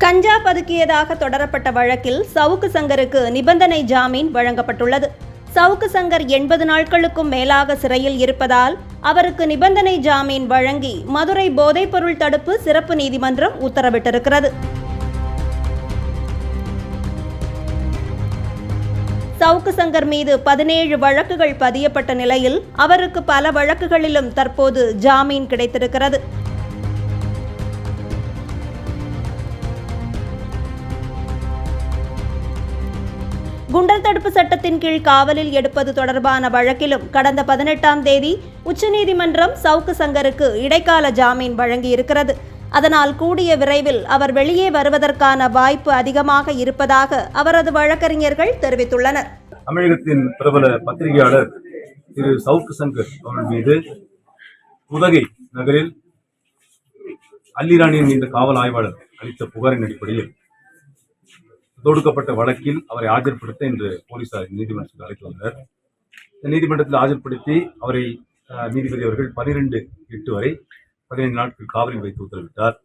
கஞ்சா பதுக்கியதாக தொடரப்பட்ட வழக்கில் சவுக்கு சங்கருக்கு நிபந்தனை ஜாமீன் வழங்கப்பட்டுள்ளது. சவுக்கு சங்கர் 80 நாட்களுக்கும் மேலாக சிறையில் இருப்பதால் அவருக்கு நிபந்தனை ஜாமீன் வழங்கி மதுரை போதைப்பொருள் தடுப்பு சிறப்பு நீதிமன்றம் உத்தரவிட்டிருக்கிறது. சவுக்கு சங்கர் மீது 17 வழக்குகள் பதியப்பட்ட நிலையில் அவருக்கு பல வழக்குகளிலும் தற்போது ஜாமீன் கிடைத்திருக்கிறது. குண்டர் தடுப்பு சட்டத்தின் கீழ் காவலில் எடுப்பது தொடர்பான வழக்கிலும் கடந்த 18ஆம் தேதி உச்சநீதிமன்றம் சவுக்கு சங்கருக்கு இடைக்கால ஜாமீன் வழங்கியிருக்கிறது. அதனால் கூடிய விரைவில் அவர் வெளியே வருவதற்கான வாய்ப்பு அதிகமாக இருப்பதாக அவரது வழக்கறிஞர்கள் தெரிவித்துள்ளனர். தமிழகத்தின் பிரபல பத்திரிகையாளர் திரு சவுக்கு சங்கர் அவர்கள் மீது உதகை நகரில் அல்லிராணியின் என்ற காவல் ஆய்வாளர் அளித்த புகாரின் அடிப்படையில் தொடுக்கப்பட்ட வழக்கில் அவரை ஆஜர்படுத்த இன்று போலீசார் நீதிமன்றத்தில் அழைத்து வந்தனர். இந்த நீதிமன்றத்தில் ஆஜர்படுத்தி அவரை நீதிபதி அவர்கள் 12/8 வரை 15 நாட்கள் காவலில் வைத்து உத்தரவிட்டார்.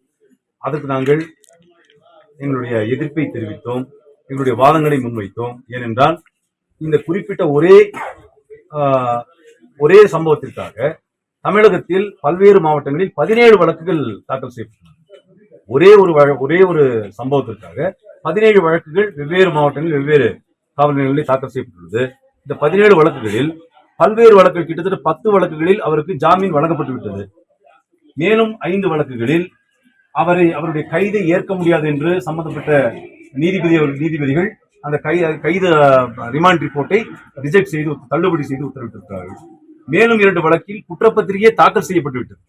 அதற்கு நாங்கள் எங்களுடைய எதிர்ப்பை தெரிவித்தோம், எங்களுடைய வாதங்களை முன்வைத்தோம். ஏனென்றால் இந்த குறிப்பிட்ட ஒரே சம்பவத்திற்காக தமிழகத்தில் பல்வேறு மாவட்டங்களில் 17 வழக்குகள் தாக்கல் செய்யப்பட்டுள்ளன. ஒரே ஒரு சம்பவத்திற்காக 17 வழக்குகள் வெவ்வேறு மாவட்டங்களில் வெவ்வேறு காவல் நிலையங்களில் தாக்கல் செய்யப்பட்டுள்ளது. இந்த 17 வழக்குகளில் பல்வேறு வழக்குகள் கிட்டத்தட்ட 10 வழக்குகளில் அவருக்கு ஜாமீன் வழங்கப்பட்டு விட்டது. மேலும் 5 வழக்குகளில் அவருடைய கைதை ஏற்க முடியாது என்று சம்பந்தப்பட்ட நீதிபதிகள் அந்த கைது ரிமாண்ட் ரிப்போர்ட்டை ரிஜெக்ட் செய்து தள்ளுபடி செய்து உத்தரவிட்டிருக்கிறார்கள். மேலும் 2 வழக்கில் குற்றப்பத்திரிகை தாக்கல் செய்யப்பட்டு விட்டது.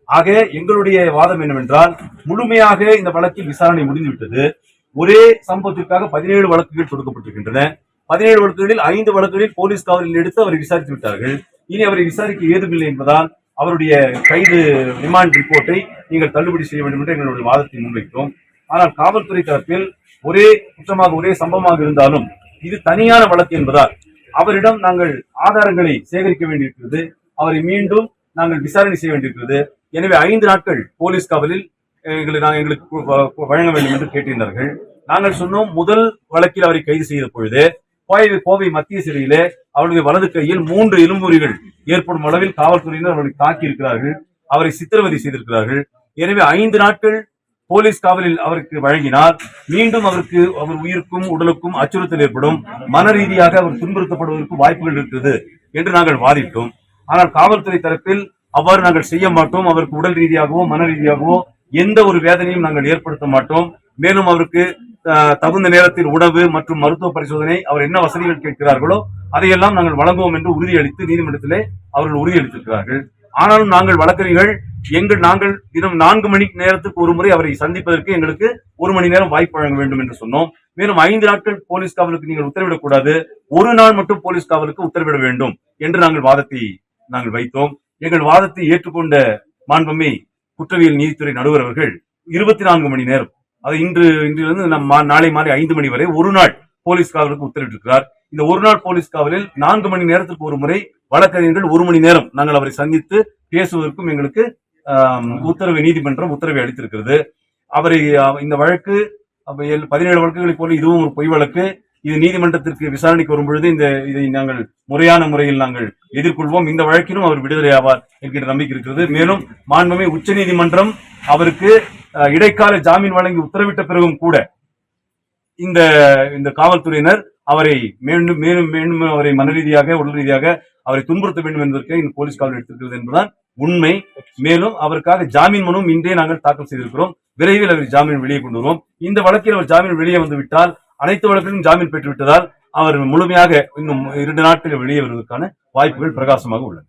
ஆக எங்களுடைய வாதம் என்னவென்றால், முழுமையாக இந்த வழக்கில் விசாரணை முடிந்துவிட்டது. ஒரே சம்பவத்திற்காக 17 வழக்குகள் தொடுக்கப்பட்டிருக்கின்றன. 17 வழக்குகளில் 5 வழக்குகளில் போலீஸ் காவலில் எடுத்து அவரை விசாரித்து விட்டார்கள். இனி அவரை விசாரிக்க ஏதுமில்லை என்பதால் அவருடைய கைது ரிமாண்ட் ரிப்போர்ட்டை நீங்கள் தள்ளுபடி செய்ய வேண்டும் என்று எங்களுடைய வாதத்தை முன்வைத்தோம். ஆனால் காவல்துறை தரப்பில் ஒரே குற்றமாக ஒரே சம்பவமாக இருந்தாலும் இது தனியான வழக்கு என்பதால் அவரிடம் நாங்கள் ஆதாரங்களை சேகரிக்க வேண்டியிருக்கிறது, அவரை மீண்டும் நாங்கள் விசாரணை செய்ய வேண்டியிருக்கிறது. எனவே 5 நாட்கள் போலீஸ் காவலில் எங்களுக்கு வழங்க வேண்டும் என்று கேட்டிருந்தார்கள். நாங்கள் சொன்னோம், முதல் வழக்கில் அவரை கைது செய்த பொழுது கோவை மத்திய சிறையிலே அவருடைய வலது கையில் 3 எலும்புரிகள் ஏற்படும் அளவில் காவல்துறையினர் அவரை தாக்கி இருக்கிறார்கள், அவரை சித்திரவதை செய்திருக்கிறார்கள். எனவே 5 நாட்கள் போலீஸ் காவலில் அவருக்கு வழங்கினால் மீண்டும் அவர் உயிருக்கும் உடலுக்கும் அச்சுறுத்தல் ஏற்படும், மன ரீதியாக அவர் துன்புறுத்தப்படுவதற்கு வாய்ப்புகள் இருக்கிறது என்று நாங்கள் வாதிட்டோம். ஆனால் காவல்துறை தரப்பில் அவ்வாறு நாங்கள் செய்ய மாட்டோம், அவருக்கு உடல் ரீதியாகவோ மன ரீதியாகவோ எந்த ஒரு வேதனையும் நாங்கள் ஏற்படுத்த மாட்டோம், மேலும் அவருக்கு தகுந்த நேரத்தில் உணவு மற்றும் மருத்துவ பரிசோதனை, அவர் என்ன வசதிகள் கேட்கிறார்களோ அதையெல்லாம் நாங்கள் வழங்குவோம் என்று உறுதியளித்து நீதிமன்றத்திலே அவர்கள் உறுதியளித்திருக்கிறார்கள். ஆனாலும் நாங்கள் வழக்கறிஞர்கள் நாங்கள் தினம் 4 மணி நேரத்துக்கு ஒரு முறை அவரை சந்திப்பதற்கு எங்களுக்கு 1 மணி நேரம் வாய்ப்பு வழங்க வேண்டும் என்று சொன்னோம். மேலும் 5 நாட்கள் போலீஸ் காவலுக்கு நீங்கள் உத்தரவிடக்கூடாது, 1 நாள் மட்டும் போலீஸ் காவலுக்கு உத்தரவிட வேண்டும் என்று நாங்கள் வாதத்தை வைத்தோம். எங்கள் வாதத்தை ஏற்றுக்கொண்ட மாண்புமிகு குற்றவியல் நீதித்துறை நடுவர் அவர்கள் 24 மணி நேரம், அது இன்றிலிருந்து நாளை மாலை 5 மணி வரை 1 நாள் போலீஸ் காவலுக்கு உத்தரவிட்டிருக்கிறார். இந்த 1 நாள் போலீஸ் காவலில் 4 மணி நேரத்திற்கு ஒரு முறை வழக்கறிஞர்கள் 1 மணி நேரம் நாங்கள் அவரை சந்தித்து பேசுவதற்கும் எங்களுக்கு நீதிமன்றம் உத்தரவை அளித்திருக்கிறது. அவரை இந்த வழக்கு 17 வழக்குகளைப் போல இதுவும் ஒரு பொய் வழக்கு. இது நீதிமன்றத்திற்கு விசாரணைக்கு வரும்பொழுது இதை நாங்கள் முறையான முறையில் நாங்கள் எதிர்கொள்வோம். இந்த வழக்கிலும் அவர் விடுதலை ஆவார் என்கிற நம்பிக்கை இருக்கிறது. மேலும் மாண்புமிகு உச்ச நீதிமன்றம் அவருக்கு இடைக்கால ஜாமீன் வழங்கி உத்தரவிட்ட பிறகும் கூட இந்த காவல்துறையினர் அவரை மேலும் அவரை மன ரீதியாக உடல் ரீதியாக அவரை துன்புறுத்த வேண்டும் என்பதற்கு இந்த போலீஸ் காவல் எடுத்திருக்கிறது என்பதுதான் உண்மை. மேலும் அவருக்காக ஜாமீன் மனுவும் இன்றே நாங்கள் தாக்கல் செய்திருக்கிறோம். விரைவில் அவர் ஜாமீன் வெளியே கொண்டு வருவோம். இந்த வழக்கில் அவர் ஜாமீன் வெளியே வந்துவிட்டால், அனைத்து வழக்கிலும் ஜாமீன் பெற்றுவிட்டதால் அவர் முழுமையாக இன்னும் 2 நாட்களில் வெளியே வருவதற்கான வாய்ப்புகள் பிரகாசமாக உள்ளன.